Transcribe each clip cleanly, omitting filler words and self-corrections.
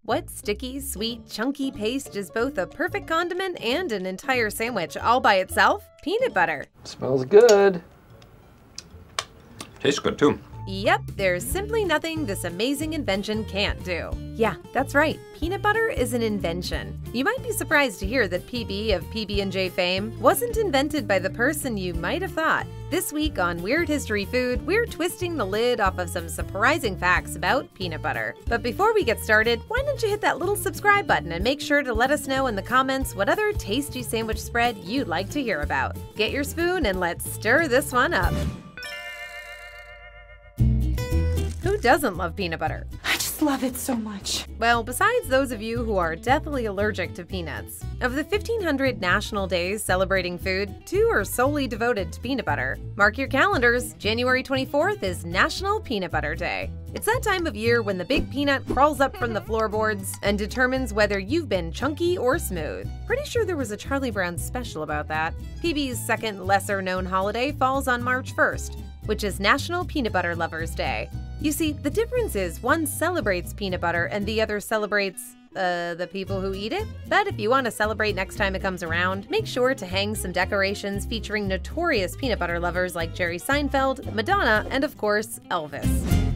What sticky, sweet, chunky paste is both a perfect condiment and an entire sandwich all by itself? Peanut butter. Smells good. Tastes good too. Yep, there's simply nothing this amazing invention can't do. Yeah, that's right. Peanut butter is an invention. You might be surprised to hear that PB of PB&J fame wasn't invented by the person you might have thought. This week on Weird History Food, we're twisting the lid off of some surprising facts about peanut butter. But before we get started, why don't you hit that little subscribe button and make sure to let us know in the comments what other tasty sandwich spread you'd like to hear about. Get your spoon and let's stir this one up. Who doesn't love peanut butter? I just love it so much. Well, besides those of you who are deathly allergic to peanuts, of the 1,500 national days celebrating food, 2 are solely devoted to peanut butter. Mark your calendars, January 24th is National Peanut Butter Day. It's that time of year when the big peanut crawls up from the floorboards and determines whether you've been chunky or smooth. Pretty sure there was a Charlie Brown special about that. PB's second lesser-known holiday falls on March 1st, which is National Peanut Butter Lovers Day. You see, the difference is one celebrates peanut butter and the other celebrates, the people who eat it. But if you want to celebrate next time it comes around, make sure to hang some decorations featuring notorious peanut butter lovers like Jerry Seinfeld, Madonna, and of course, Elvis.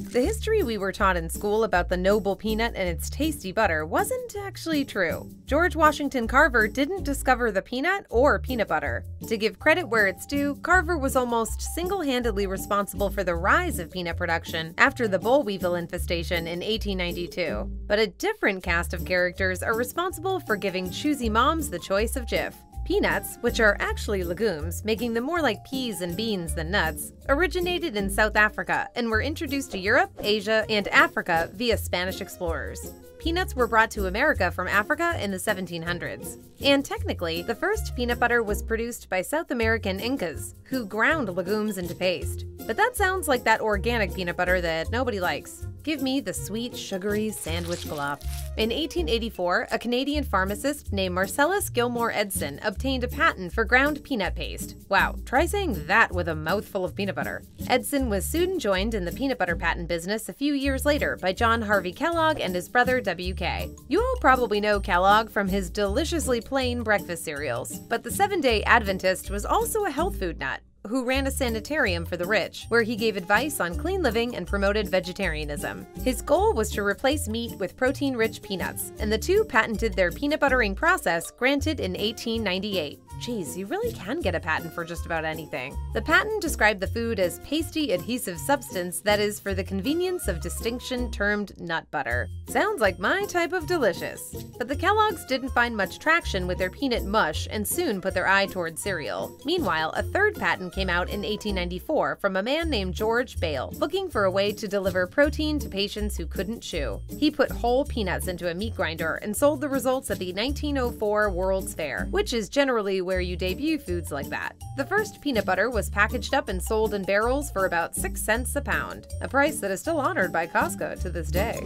The history we were taught in school about the noble peanut and its tasty butter wasn't actually true. George Washington Carver didn't discover the peanut or peanut butter. To give credit where it's due, Carver was almost single-handedly responsible for the rise of peanut production after the boll weevil infestation in 1892. But a different cast of characters are responsible for giving choosy moms the choice of Jif. Peanuts, which are actually legumes, making them more like peas and beans than nuts, originated in South Africa and were introduced to Europe, Asia, and Africa via Spanish explorers. Peanuts were brought to America from Africa in the 1700s. And technically, the first peanut butter was produced by South American Incas, who ground legumes into paste. But that sounds like that organic peanut butter that nobody likes. Give me the sweet, sugary sandwich glop. In 1884, a Canadian pharmacist named Marcellus Gilmore Edson obtained a patent for ground peanut paste. Wow, try saying that with a mouthful of peanut butter. Edson was soon joined in the peanut butter patent business a few years later by John Harvey Kellogg and his brother W.K. You all probably know Kellogg from his deliciously plain breakfast cereals, but the Seventh-day Adventist was also a health food nut who ran a sanitarium for the rich, where he gave advice on clean living and promoted vegetarianism. His goal was to replace meat with protein-rich peanuts, and the two patented their peanut buttering process, granted in 1898. Geez, you really can get a patent for just about anything. The patent described the food as pasty adhesive substance that is for the convenience of distinction termed nut butter. Sounds like my type of delicious. But the Kellogg's didn't find much traction with their peanut mush and soon put their eye toward cereal. Meanwhile, a third patent came out in 1894 from a man named George Bale, looking for a way to deliver protein to patients who couldn't chew. He put whole peanuts into a meat grinder and sold the results at the 1904 World's Fair, which is generally where you debut foods like that. The first peanut butter was packaged up and sold in barrels for about 6 cents a pound, a price that is still honored by Costco to this day.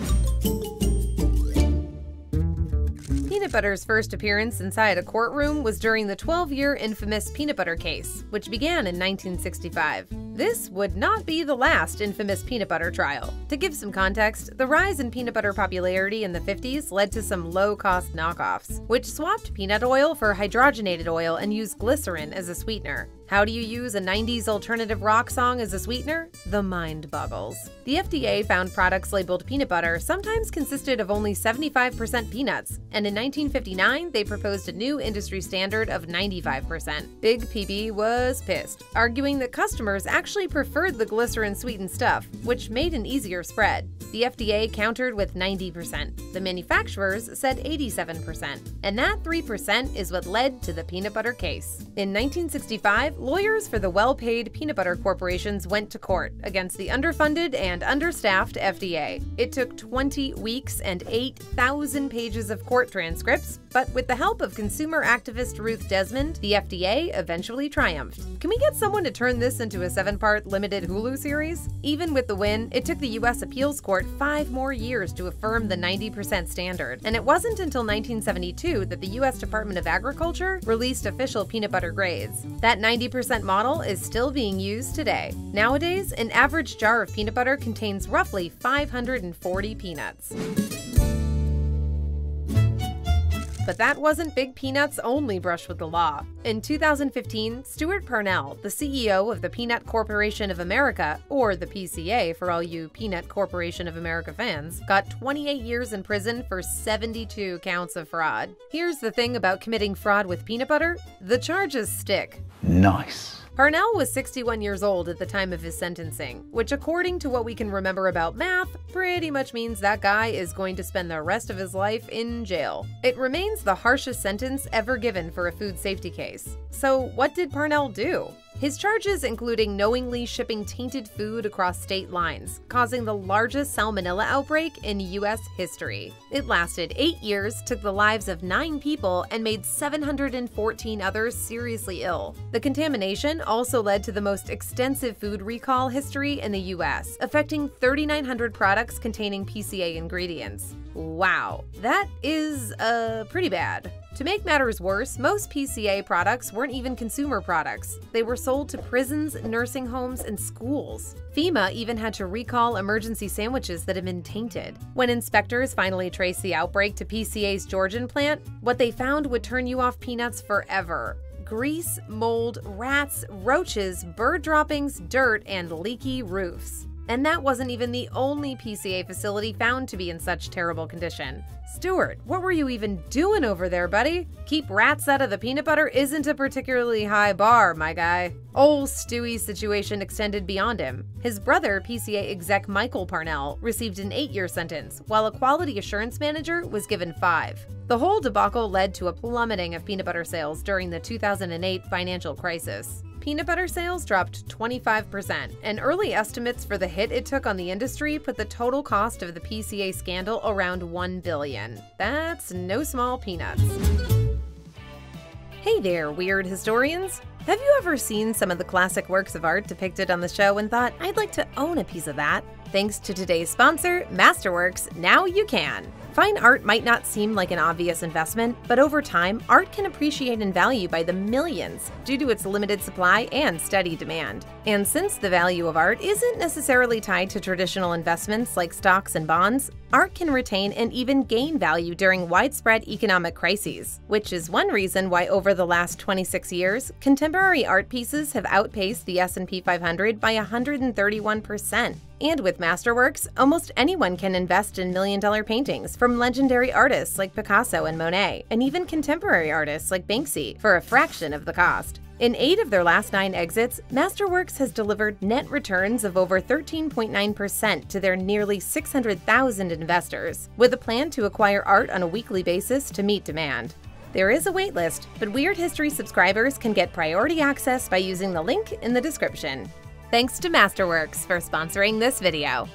Peanut butter's first appearance inside a courtroom was during the 12-year infamous peanut butter case, which began in 1965. This would not be the last infamous peanut butter trial. To give some context, the rise in peanut butter popularity in the 50s led to some low-cost knockoffs, which swapped peanut oil for hydrogenated oil and used glycerin as a sweetener. How do you use a 90s alternative rock song as a sweetener? The mind boggles. The FDA found products labeled peanut butter sometimes consisted of only 75% peanuts, and in 1959 they proposed a new industry standard of 95%. Big PB was pissed, arguing that customers actually preferred the glycerin-sweetened stuff, which made an easier spread. The FDA countered with 90%. The manufacturers said 87%. And that 3% is what led to the peanut butter case. In 1965, lawyers for the well-paid peanut butter corporations went to court against the underfunded and understaffed FDA. It took 20 weeks and 8,000 pages of court transcripts, But with the help of consumer activist Ruth Desmond, the FDA eventually triumphed. Can we get someone to turn this into a 7-part limited Hulu series? Even with the win, it took the U.S. Appeals Court 5 more years to affirm the 90% standard, and it wasn't until 1972 that the U.S. Department of Agriculture released official peanut butter grades. That 90% model is still being used today. Nowadays, an average jar of peanut butter contains roughly 540 peanuts. But that wasn't Big Peanut's only brush with the law. In 2015, Stuart Parnell, the CEO of the Peanut Corporation of America, or the PCA for all you Peanut Corporation of America fans, got 28 years in prison for 72 counts of fraud. Here's the thing about committing fraud with peanut butter: the charges stick. Nice. Parnell was 61 years old at the time of his sentencing, which, according to what we can remember about math, pretty much means that guy is going to spend the rest of his life in jail. It remains the harshest sentence ever given for a food safety case. So what did Parnell do? His charges including knowingly shipping tainted food across state lines, causing the largest salmonella outbreak in U.S. history. It lasted 8 years, took the lives of 9 people, and made 714 others seriously ill. The contamination also led to the most extensive food recall history in the U.S., affecting 3,900 products containing PCA ingredients. Wow, that is, pretty bad. To make matters worse, most PCA products weren't even consumer products. They were sold to prisons, nursing homes, and schools. FEMA even had to recall emergency sandwiches that had been tainted. When inspectors finally traced the outbreak to PCA's Georgian plant, what they found would turn you off peanuts forever: grease, mold, rats, roaches, bird droppings, dirt, and leaky roofs. And that wasn't even the only PCA facility found to be in such terrible condition. Stuart, what were you even doing over there, buddy? Keep rats out of the peanut butter isn't a particularly high bar, my guy. Old Stewie's situation extended beyond him. His brother, PCA exec Michael Parnell, received an 8-year sentence, while a quality assurance manager was given 5. The whole debacle led to a plummeting of peanut butter sales during the 2008 financial crisis. Peanut butter sales dropped 25%, and early estimates for the hit it took on the industry put the total cost of the PCA scandal around $1 billion. That's no small peanuts. Hey there, weird historians! Have you ever seen some of the classic works of art depicted on the show and thought, I'd like to own a piece of that? Thanks to today's sponsor, Masterworks, now you can! Fine art might not seem like an obvious investment, but over time, art can appreciate in value by the millions due to its limited supply and steady demand. And since the value of art isn't necessarily tied to traditional investments like stocks and bonds, art can retain and even gain value during widespread economic crises, which is one reason why over the last 26 years, contemporary art pieces have outpaced the S&P 500 by 131%. And with Masterworks, almost anyone can invest in million-dollar paintings from legendary artists like Picasso and Monet, and even contemporary artists like Banksy for a fraction of the cost. In 8 of their last 9 exits, Masterworks has delivered net returns of over 13.9% to their nearly 600,000 investors, with a plan to acquire art on a weekly basis to meet demand. There is a waitlist, but Weird History subscribers can get priority access by using the link in the description. Thanks to Masterworks for sponsoring this video.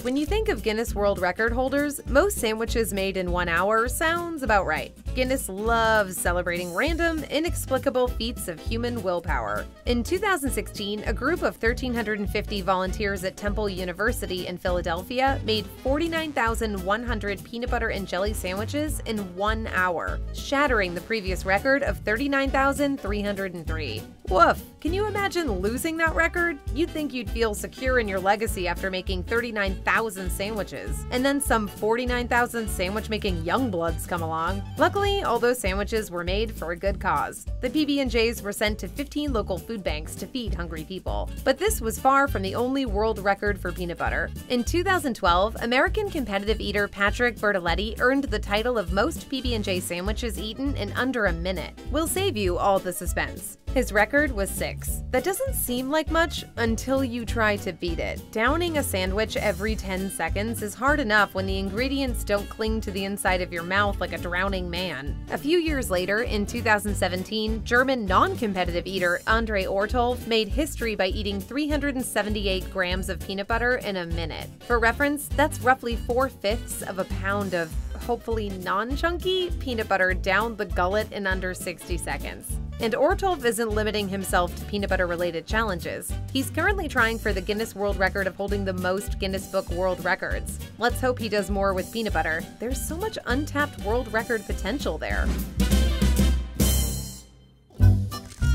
When you think of Guinness World Record holders, most sandwiches made in 1 hour sounds about right. Guinness loves celebrating random, inexplicable feats of human willpower. In 2016, a group of 1,350 volunteers at Temple University in Philadelphia made 49,100 peanut butter and jelly sandwiches in 1 hour, shattering the previous record of 39,303. Woof! Can you imagine losing that record? You'd think you'd feel secure in your legacy after making 39,000 sandwiches, and then some 49,000 sandwich-making youngbloods come along. Luckily, all those sandwiches were made for a good cause. The PB&Js were sent to 15 local food banks to feed hungry people. But this was far from the only world record for peanut butter. In 2012, American competitive eater Patrick Bertoletti earned the title of most PB&J sandwiches eaten in under a minute. We'll save you all the suspense. His record was 6. That doesn't seem like much until you try to beat it. Downing a sandwich every 10 seconds is hard enough when the ingredients don't cling to the inside of your mouth like a drowning man. Pan. A few years later, in 2017, German non-competitive eater Andre Ortolf made history by eating 378 grams of peanut butter in a minute. For reference, that's roughly 4/5 of a pound of hopefully non-chunky peanut butter down the gullet in under 60 seconds. And Ortolf isn't limiting himself to peanut butter-related challenges. He's currently trying for the Guinness World Record of holding the most Guinness Book World Records. Let's hope he does more with peanut butter. There's so much untapped world record potential there.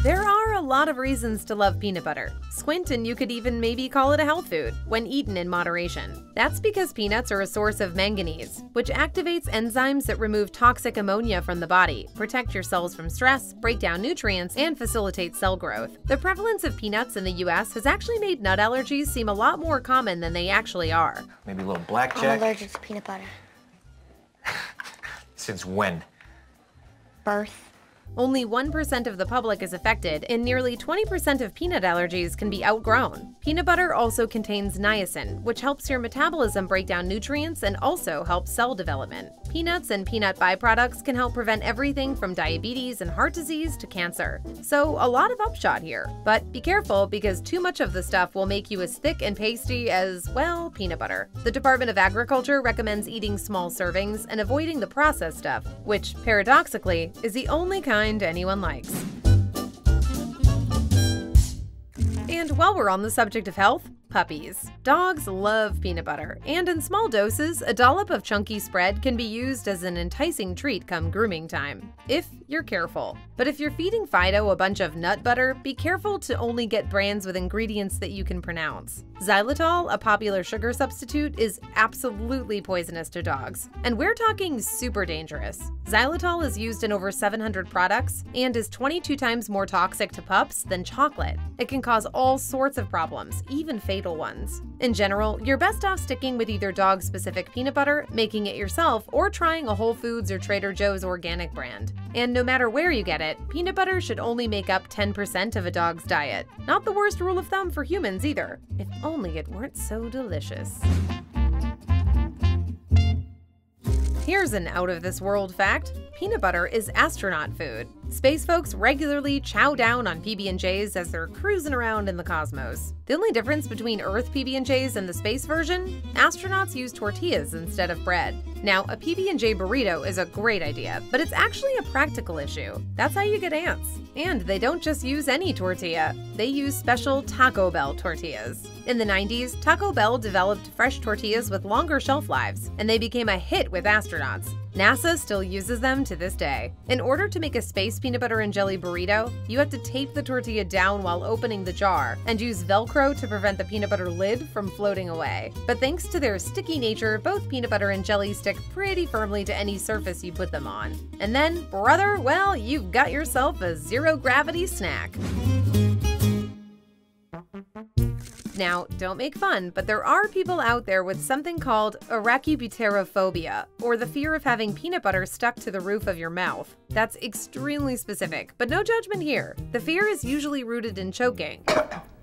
There are a lot of reasons to love peanut butter. Squint and you could even maybe call it a health food, when eaten in moderation. That's because peanuts are a source of manganese, which activates enzymes that remove toxic ammonia from the body, protect your cells from stress, break down nutrients, and facilitate cell growth. The prevalence of peanuts in the US has actually made nut allergies seem a lot more common than they actually are. Maybe a little blackjack? I'm allergic to peanut butter. Since when? Birth. Only 1% of the public is affected, and nearly 20% of peanut allergies can be outgrown. Peanut butter also contains niacin, which helps your metabolism break down nutrients and also helps cell development. Peanuts and peanut byproducts can help prevent everything from diabetes and heart disease to cancer. So a lot of upshot here. But be careful, because too much of the stuff will make you as thick and pasty as, well, peanut butter. The Department of Agriculture recommends eating small servings and avoiding the processed stuff, which, paradoxically, is the only kind anyone likes. And while we're on the subject of health, puppies. Dogs love peanut butter, and in small doses, a dollop of chunky spread can be used as an enticing treat come grooming time, if you're careful. But if you're feeding Fido a bunch of nut butter, be careful to only get brands with ingredients that you can pronounce. Xylitol, a popular sugar substitute, is absolutely poisonous to dogs, and we're talking super dangerous. Xylitol is used in over 700 products and is 22 times more toxic to pups than chocolate. It can cause all sorts of problems, even fatal ones. In general, you're best off sticking with either dog-specific peanut butter, making it yourself, or trying a Whole Foods or Trader Joe's organic brand. And no matter where you get it, peanut butter should only make up 10% of a dog's diet. Not the worst rule of thumb for humans either. If only it weren't so delicious. Here's an out-of-this-world fact. Peanut butter is astronaut food. Space folks regularly chow down on PB&Js as they're cruising around in the cosmos. The only difference between Earth PB&Js and the space version? Astronauts use tortillas instead of bread. Now, a PB&J burrito is a great idea, but it's actually a practical issue. That's how you get ants. And they don't just use any tortilla. They use special Taco Bell tortillas. In the 90s, Taco Bell developed fresh tortillas with longer shelf lives, and they became a hit with astronauts. NASA still uses them to this day. In order to make a space peanut butter and jelly burrito, you have to tape the tortilla down while opening the jar and use Velcro to prevent the peanut butter lid from floating away. But thanks to their sticky nature, both peanut butter and jelly stick pretty firmly to any surface you put them on. And then, brother, well, you've got yourself a zero-gravity snack. Now, don't make fun, but there are people out there with something called Phobia, or the fear of having peanut butter stuck to the roof of your mouth. That's extremely specific, but no judgment here. The fear is usually rooted in choking,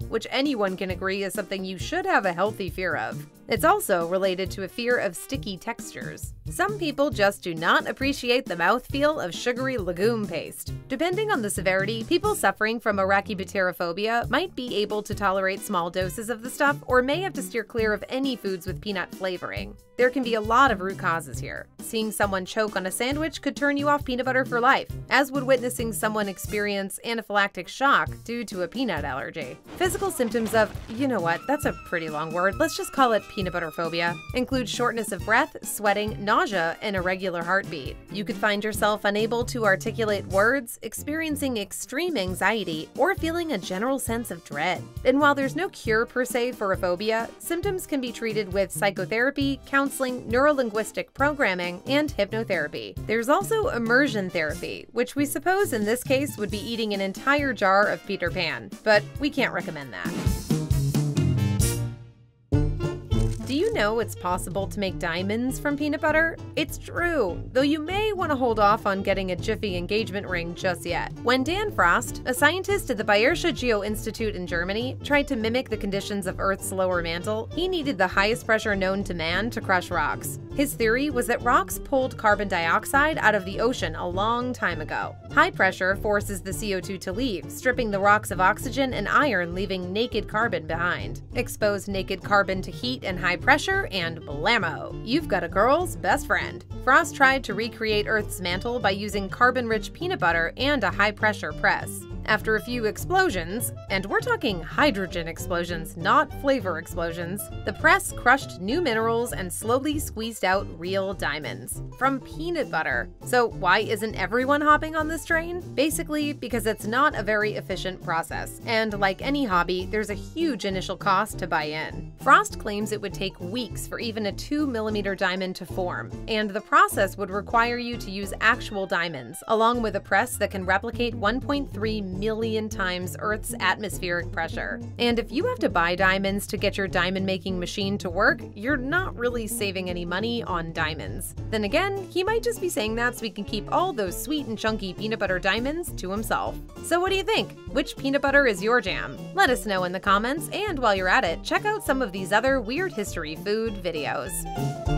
which anyone can agree is something you should have a healthy fear of. It's also related to a fear of sticky textures. Some people just do not appreciate the mouthfeel of sugary legume paste. Depending on the severity, people suffering from Phobia might be able to tolerate small doses of the stuff or may have to steer clear of any foods with peanut flavoring. There can be a lot of root causes here. Seeing someone choke on a sandwich could turn you off peanut butter for life, as would witnessing someone experience anaphylactic shock due to a peanut allergy. Physical symptoms of, you know what, that's a pretty long word, let's just call it peanut butter phobia, include shortness of breath, sweating, nausea, and irregular heartbeat. You could find yourself unable to articulate words, experiencing extreme anxiety, or feeling a general sense of dread. And while there's no cure per se for a phobia, symptoms can be treated with psychotherapy, counseling, neurolinguistic programming, and hypnotherapy. There's also immersion therapy, which we suppose in this case would be eating an entire jar of Peter Pan, but we can't recommend that. Do you know it's possible to make diamonds from peanut butter? It's true, though you may want to hold off on getting a Jiffy engagement ring just yet. When Dan Frost, a scientist at the Bayerischer Geo-Institute in Germany, tried to mimic the conditions of Earth's lower mantle, he needed the highest pressure known to man to crush rocks. His theory was that rocks pulled carbon dioxide out of the ocean a long time ago. High pressure forces the CO2 to leave, stripping the rocks of oxygen and iron, leaving naked carbon behind. Expose naked carbon to heat and high pressure, and blammo! You've got a girl's best friend. Frost tried to recreate Earth's mantle by using carbon-rich peanut butter and a high-pressure press. After a few explosions, and we're talking hydrogen explosions, not flavor explosions, the press crushed new minerals and slowly squeezed out real diamonds from peanut butter. So why isn't everyone hopping on this train? Basically, because it's not a very efficient process, and like any hobby, there's a huge initial cost to buy in. Frost claims it would take weeks for even a 2mm diamond to form, and the process would require you to use actual diamonds, along with a press that can replicate 1.3 million times Earth's atmospheric pressure. And if you have to buy diamonds to get your diamond-making machine to work, you're not really saving any money on diamonds. Then again, he might just be saying that so he can keep all those sweet and chunky peanut butter diamonds to himself. So what do you think? Which peanut butter is your jam? Let us know in the comments, and while you're at it, check out some of these other weird history food videos.